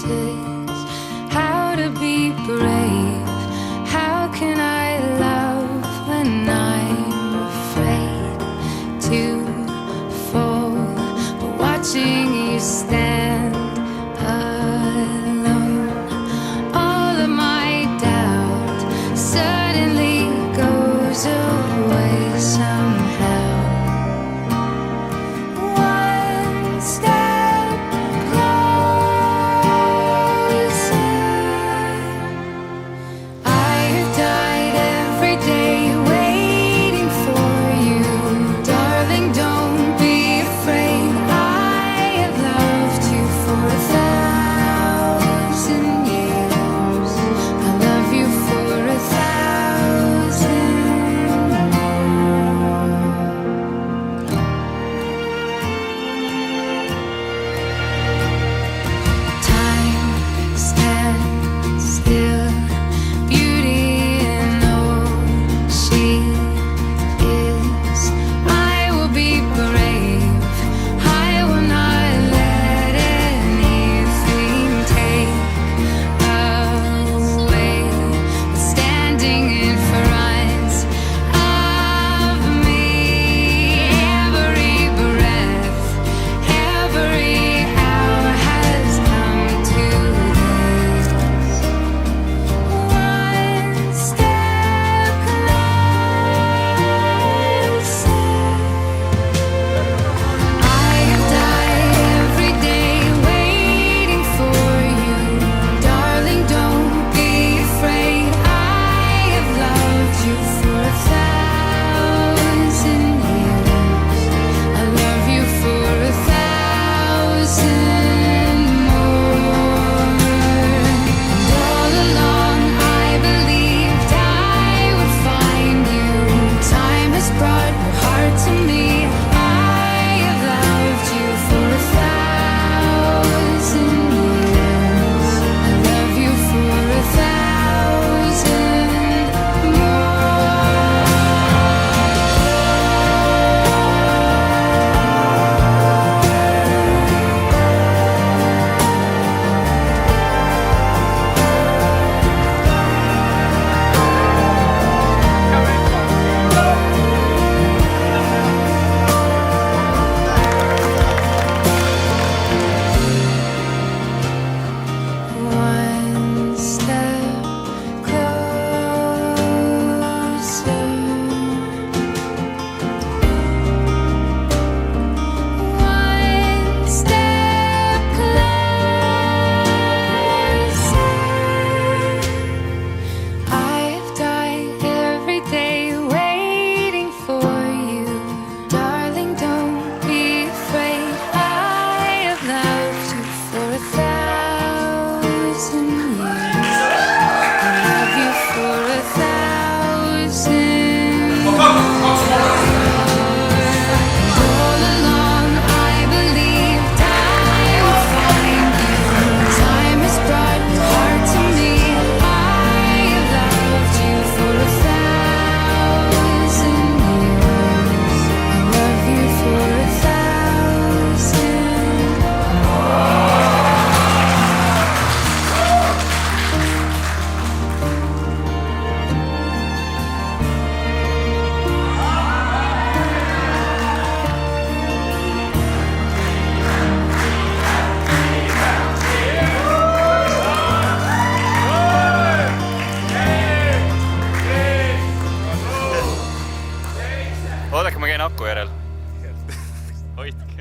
choices, how to be brave. How can I love when I'm afraid to fall? But watching you stand alone, all of my doubt suddenly goes away somehow. One step closer. I have died every day waiting for you. Darling, don't be afraid. I have loved you for 1,000 years. I love you for 1,000 more. Time stands still. Beauty in all she is. I will be brave. I will not let anything take away what's standing in front of me. Every breath, every hour has come to this. One step closer. I have died every day waiting for you. Darling, don't be afraid. I have loved you for 1,000 years. I love you for 1,000 more. And all along I believed I would find you. Time has brought your heart to me. I have loved you for 1,000 years. I love you for 1,000 One step closer. One step closer. I have died every day waiting for you. Darling, don't be afraid. I have loved you for 1,000 years. I love you for 1,000 more. All along I believed I would find you. Time has brought your heart to me. I have loved you for 1,000 years. I love you for 1,000 Oodake, ma käin aku järel. Hoidke.